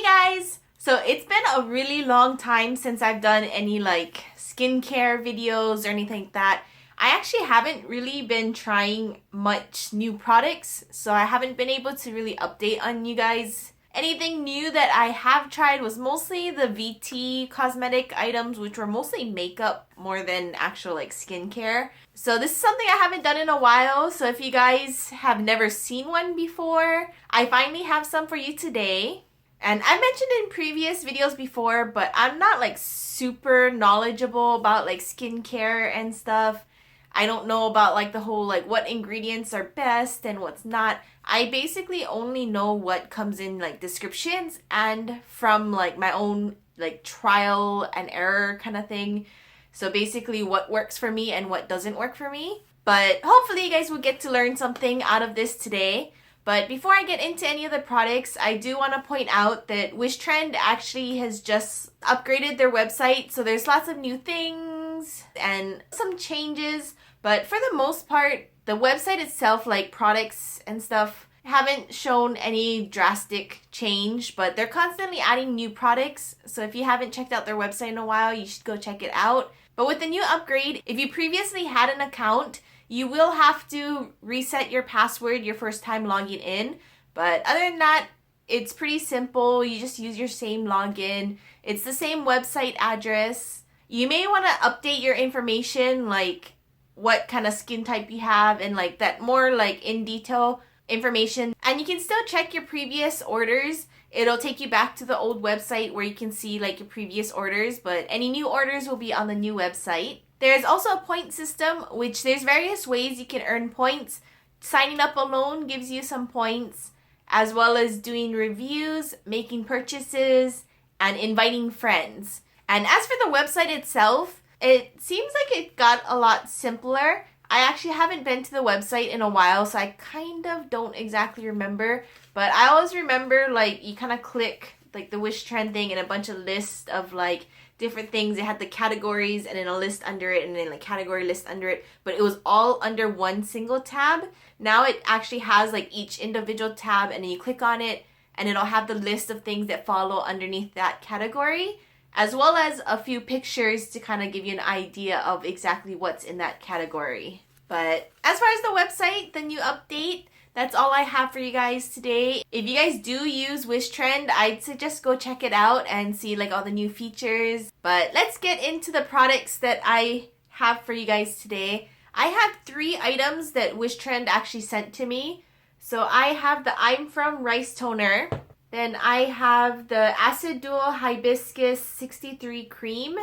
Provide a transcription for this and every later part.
guys! So it's been a really long time since I've done any like skincare videos or anything like that. I actually haven't really been trying much new products, so I haven't been able to really update on you guys. Anything new that I have tried was mostly the VT cosmetic items, which were mostly makeup more than actual like skincare. So this is something I haven't done in a while, so if you guys have never seen one before, I finally have some for you today. And I mentioned in previous videos before, but I'm not like super knowledgeable about like skincare and stuff. I don't know about like the whole like what ingredients are best and what's not. I basically only know what comes in like descriptions and from like my own like trial and error kind of thing. So basically what works for me and what doesn't work for me. But hopefully you guys will get to learn something out of this today. But before I get into any of the products, I do want to point out that Wishtrend actually has just upgraded their website. So there's lots of new things and some changes. But for the most part, the website itself, like products and stuff, haven't shown any drastic change. But they're constantly adding new products. So if you haven't checked out their website in a while, you should go check it out. But with the new upgrade, if you previously had an account, you will have to reset your password your first time logging in. But other than that, it's pretty simple. You just use your same login. It's the same website address. You may want to update your information, like what kind of skin type you have and like that more like in detail information. And you can still check your previous orders. It'll take you back to the old website where you can see like your previous orders, but any new orders will be on the new website. There's also a point system, which there's various ways you can earn points. Signing up alone gives you some points, as well as doing reviews, making purchases, and inviting friends. And as for the website itself, it seems like it got a lot simpler. I actually haven't been to the website in a while, so I kind of don't exactly remember. But I always remember like you kind of click like the Wishtrend thing and a bunch of lists of like different things. It had the categories and then a list under it and then a category list under it, but it was all under one single tab. Now it actually has like each individual tab, and then you click on it and it'll have the list of things that follow underneath that category, as well as a few pictures to kind of give you an idea of exactly what's in that category. But as far as the website, the new update, that's all I have for you guys today. If you guys do use Wishtrend, I'd suggest go check it out and see like all the new features. But let's get into the products that I have for you guys today. I have 3 items that Wishtrend actually sent to me. So I have the I'm From Rice Toner. Then I have the Acid Duo Hibiscus 63 Cream.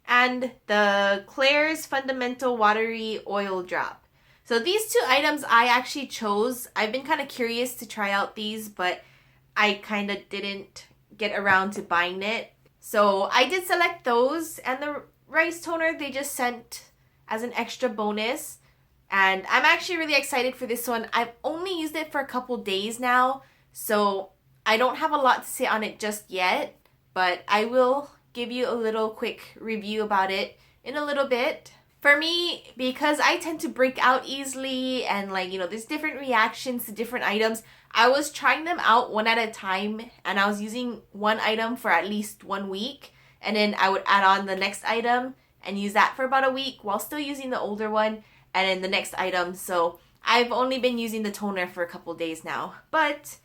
And the Klairs Fundamental Watery Oil Drop. So these 2 items I actually chose. I've been kind of curious to try out these, but I kind of didn't get around to buying it. So I did select those, and the rice toner they just sent as an extra bonus. And I'm actually really excited for this one. I've only used it for a couple days now, so I don't have a lot to say on it just yet, but I will give you a little quick review about it in a little bit. For me, because I tend to break out easily and like, you know, there's different reactions to different items, I was trying them out one at a time, and I was using one item for at least 1 week, and then I would add on the next item and use that for about a week while still using the older one and then the next item. So I've only been using the toner for a couple days now. But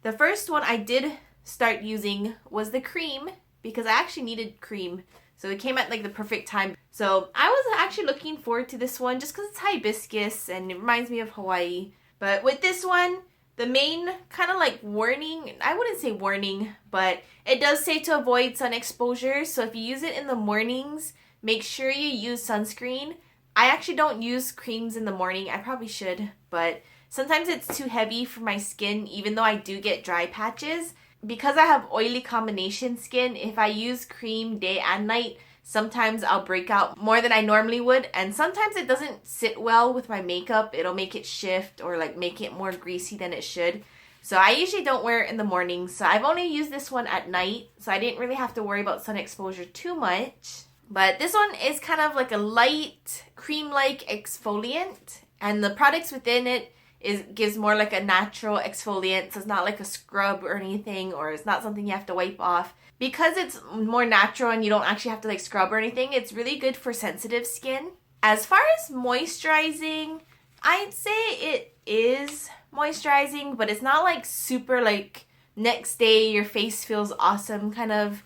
the first one I did start using was the cream, because I actually needed cream. So it came at like the perfect time. So I was actually looking forward to this one just because it's hibiscus and it reminds me of Hawaii. But with this one, the main kind of like warning, I wouldn't say warning, but it does say to avoid sun exposure. So if you use it in the mornings, make sure you use sunscreen. I actually don't use creams in the morning. I probably should, but sometimes it's too heavy for my skin, even though I do get dry patches. Because I have oily combination skin, if I use cream day and night, sometimes I'll break out more than I normally would, and sometimes it doesn't sit well with my makeup. It'll make it shift or like make it more greasy than it should. So I usually don't wear it in the morning. So I've only used this one at night, so I didn't really have to worry about sun exposure too much. But this one is kind of like a light cream-like exfoliant, and the products within it It gives more like a natural exfoliant, so it's not like a scrub or anything, or it's not something you have to wipe off. Because it's more natural and you don't actually have to like scrub or anything, it's really good for sensitive skin. As far as moisturizing, I'd say it is moisturizing, but it's not like super like next day your face feels awesome kind of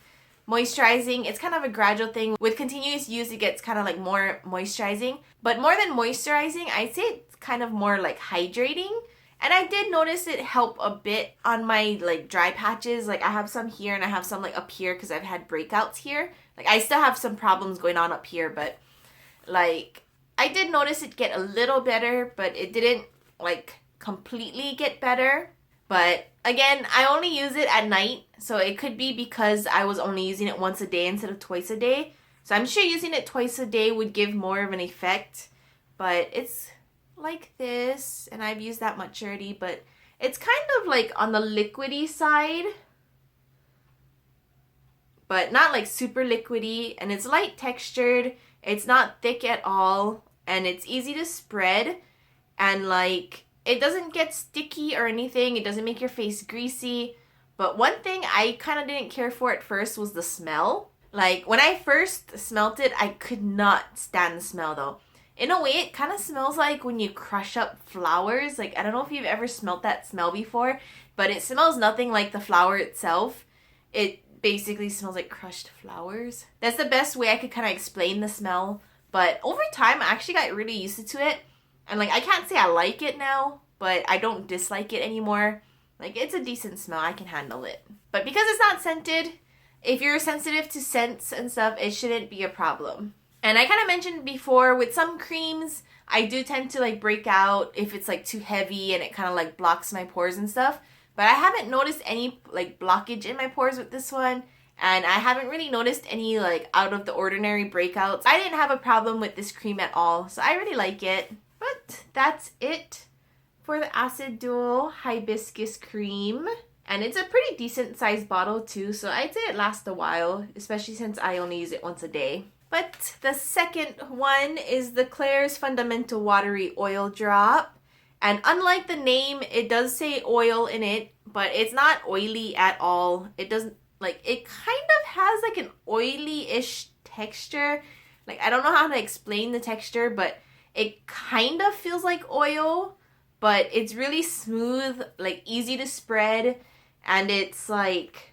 moisturizing. It's kind of a gradual thing. With continuous use, it gets kind of like more moisturizing. But more than moisturizing, I'd say it's kind of more like hydrating. And I did notice it help a bit on my like dry patches. Like I have some here and I have some like up here because I've had breakouts here. Like I still have some problems going on up here, but like I did notice it get a little better, but it didn't like completely get better. But again, I only use it at night, so it could be because I was only using it once a day instead of twice a day. So I'm sure using it twice a day would give more of an effect, but it's like this, and I've used that much already, but it's kind of like on the liquidy side, but not like super liquidy, and it's light textured. It's not thick at all, and it's easy to spread, and like it doesn't get sticky or anything. It doesn't make your face greasy. But one thing I kind of didn't care for at first was the smell. Like when I first smelt it, I could not stand the smell though. In a way, it kind of smells like when you crush up flowers. Like I don't know if you've ever smelt that smell before, but it smells nothing like the flower itself. It basically smells like crushed flowers. That's the best way I could kind of explain the smell. But over time, I actually got really used to it. And like I can't say I like it now, but I don't dislike it anymore. Like it's a decent smell, I can handle it. But because it's not scented, if you're sensitive to scents and stuff, it shouldn't be a problem. And I kind of mentioned before, with some creams, I do tend to like break out if it's like too heavy and it kind of like blocks my pores and stuff. But I haven't noticed any like blockage in my pores with this one. And I haven't really noticed any like out of the ordinary breakouts. I didn't have a problem with this cream at all, so I really like it. But that's it for the Acid Duo Hibiscus Cream. And it's a pretty decent sized bottle too, so I'd say it lasts a while, especially since I only use it once a day. But the second one is the Klairs Fundamental Watery Oil Drop. And unlike the name, it does say oil in it, but it's not oily at all. It doesn't, like, it kind of has like an oily-ish texture. Like, I don't know how to explain the texture, but it kind of feels like oil, but it's really smooth, like easy to spread, and it's like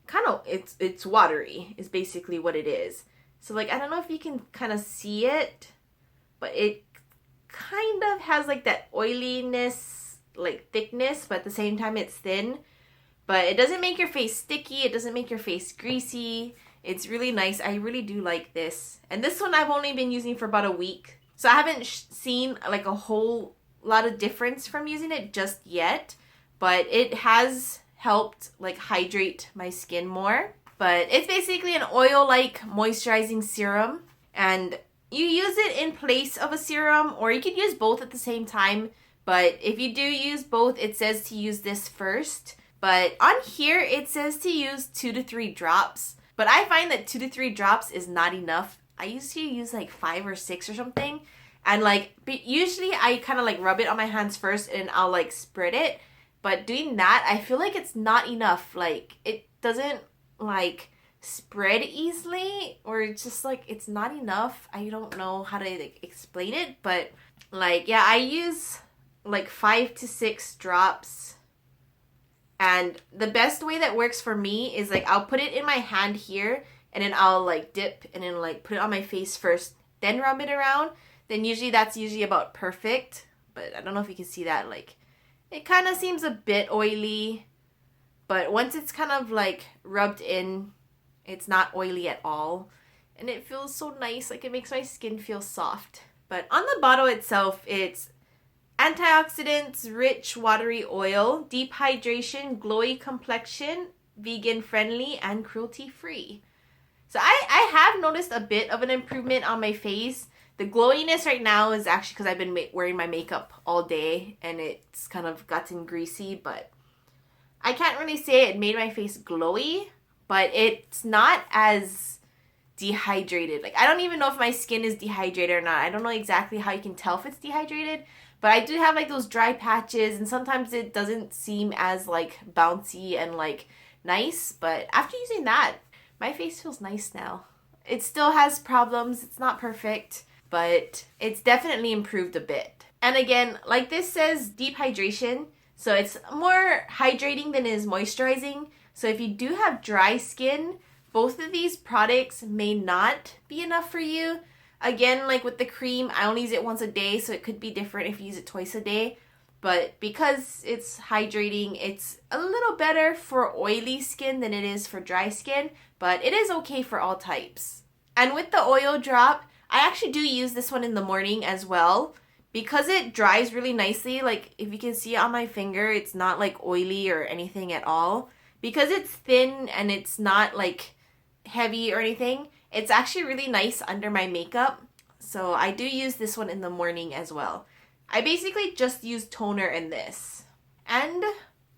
kind of it's watery is basically what it is. So like I don't know if you can kind of see it, but it kind of has like that oiliness, like thickness, but at the same time it's thin. But it doesn't make your face sticky, it doesn't make your face greasy. It's really nice. I really do like this. And this one I've only been using for about a week. So I haven't seen like a whole lot of difference from using it just yet. But it has helped like hydrate my skin more. But it's basically an oil-like moisturizing serum. And you use it in place of a serum, or you could use both at the same time. But if you do use both, it says to use this first. But on here, it says to use 2 to 3 drops. But I find that 2 to 3 drops is not enough. I used to use like 5 or 6 or something. And like, usually I kind of like rub it on my hands first and I'll like spread it. But doing that, I feel like it's not enough. Like, it doesn't like spread easily, or it's just like, it's not enough. I don't know how to like explain it. But like, yeah, I use like 5 to 6 drops. And the best way that works for me is like I'll put it in my hand here and then I'll like dip and then like put it on my face first, then rub it around. Then that's usually about perfect. But I don't know if you can see that, like it kind of seems a bit oily, but once it's kind of like rubbed in, it's not oily at all. And it feels so nice, like it makes my skin feel soft. But on the bottle itself, it's antioxidants, rich watery oil, deep hydration, glowy complexion, vegan friendly, and cruelty free. So I have noticed a bit of an improvement on my face. The glowiness right now is actually because I've been wearing my makeup all day and it's kind of gotten greasy, but I can't really say it made my face glowy, but it's not as dehydrated. Like I don't even know if my skin is dehydrated or not. I don't know exactly how you can tell if it's dehydrated. But I do have like those dry patches, and sometimes it doesn't seem as like bouncy and like nice. But after using that, my face feels nice now. It still has problems. It's not perfect, but it's definitely improved a bit. And again, like this says deep hydration. So it's more hydrating than it is moisturizing. So if you do have dry skin, both of these products may not be enough for you. Again, like with the cream, I only use it once a day, so it could be different if you use it twice a day. But because it's hydrating, it's a little better for oily skin than it is for dry skin, but it is okay for all types. And with the oil drop, I actually do use this one in the morning as well. Because it dries really nicely, like if you can see it on my finger, it's not like oily or anything at all. Because it's thin and it's not like heavy or anything, it's actually really nice under my makeup. So I do use this one in the morning as well. I basically just use toner in this. And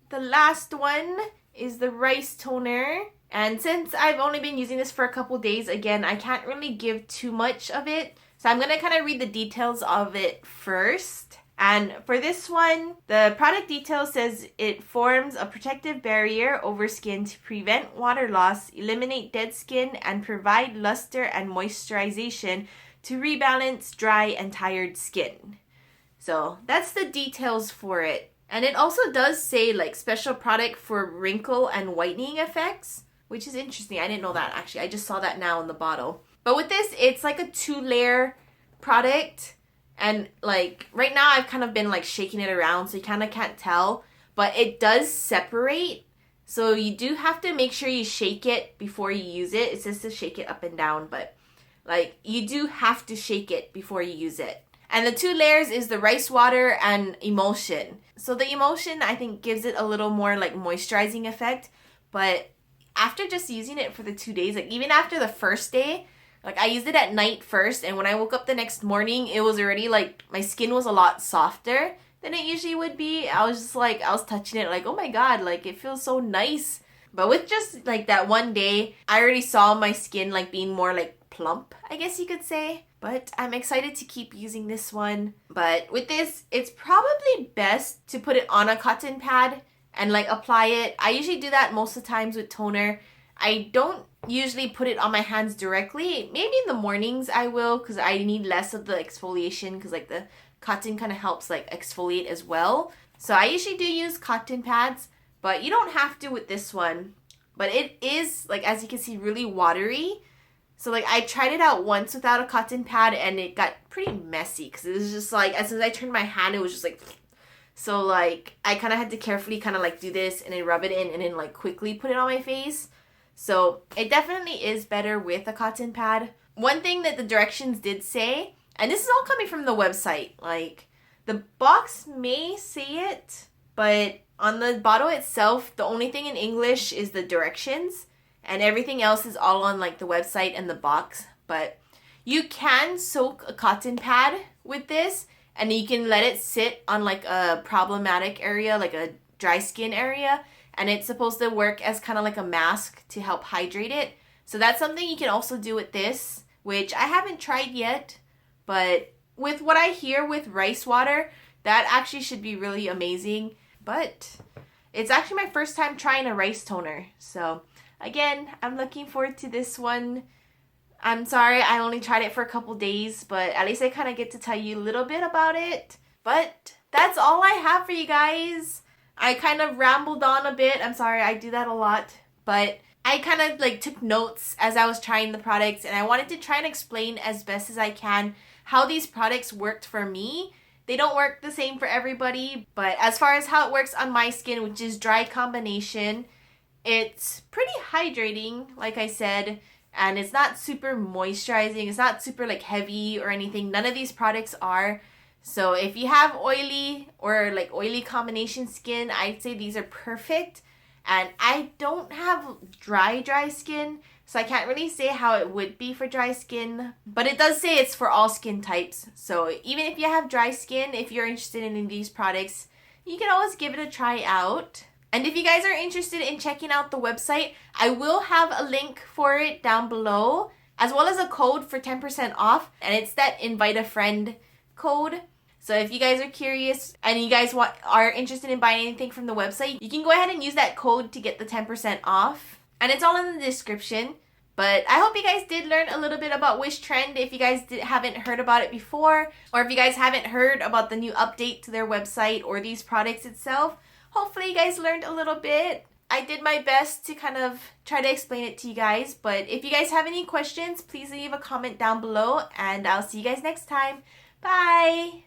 the last one is the rice toner. And since I've only been using this for a couple days, again, I can't really give too much of it. So I'm going to kind of read the details of it first. And for this one, the product detail says it forms a protective barrier over skin to prevent water loss, eliminate dead skin, and provide luster and moisturization to rebalance dry and tired skin. So that's the details for it. And it also does say like special product for wrinkle and whitening effects, which is interesting. I didn't know that actually. I just saw that now in the bottle. But with this, it's like a 2-layer product. And like right now I've kind of been like shaking it around, so you kind of can't tell. But it does separate. So you do have to make sure you shake it before you use it. It says to shake it up and down, but like you do have to shake it before you use it. And the 2 layers is the rice water and emulsion. So the emulsion I think gives it a little more like moisturizing effect. But after just using it for the 2 days, like even after the first day, like I used it at night first, and when I woke up the next morning, it was already like my skin was a lot softer than it usually would be. I was just like, I was touching it like, oh my god, like it feels so nice. But with just like that one day, I already saw my skin like being more like plump, I guess you could say. But I'm excited to keep using this one. But with this, it's probably best to put it on a cotton pad and like apply it. I usually do that most of the times with toner. I don't usually put it on my hands directly. Maybe in the mornings I will, because I need less of the exfoliation, because like the cotton kind of helps like exfoliate as well. So I usually do use cotton pads, but you don't have to with this one. But it is, like as you can see, really watery. So like I tried it out once without a cotton pad and it got pretty messy, because it was just like, as soon as I turned my hand, it was just like, so like I kind of had to carefully kind of like do this and then rub it in and then like quickly put it on my face. So it definitely is better with a cotton pad. One thing that the directions did say, and this is all coming from the website, like the box may say it, but on the bottle itself, the only thing in English is the directions, and everything else is all on like the website and the box. But you can soak a cotton pad with this, and you can let it sit on like a problematic area, like a dry skin area. And it's supposed to work as kind of like a mask to help hydrate it. So that's something you can also do with this, which I haven't tried yet. But with what I hear with rice water, that actually should be really amazing. But it's actually my first time trying a rice toner. So again, I'm looking forward to this one. I'm sorry I only tried it for a couple days, but at least I kind of get to tell you a little bit about it. But that's all I have for you guys. I kind of rambled on a bit. I'm sorry, I do that a lot. But I kind of like took notes as I was trying the products, and I wanted to try and explain as best as I can how these products worked for me. They don't work the same for everybody, but as far as how it works on my skin, which is dry combination, it's pretty hydrating, like I said, and it's not super moisturizing. It's not super like heavy or anything. None of these products are. So if you have oily or like oily combination skin, I'd say these are perfect. And I don't have dry skin, so I can't really say how it would be for dry skin. But it does say it's for all skin types. So even if you have dry skin, if you're interested in these products, you can always give it a try out. And if you guys are interested in checking out the website, I will have a link for it down below, as well as a code for 10% off. And it's that invite a friend code. So if you guys are curious and you guys are interested in buying anything from the website, you can go ahead and use that code to get the 10% off. And it's all in the description. But I hope you guys did learn a little bit about Wishtrend if you guys haven't heard about it before, or if you guys haven't heard about the new update to their website or these products itself. Hopefully you guys learned a little bit. I did my best to kind of try to explain it to you guys, but if you guys have any questions, please leave a comment down below, and I'll see you guys next time. Bye!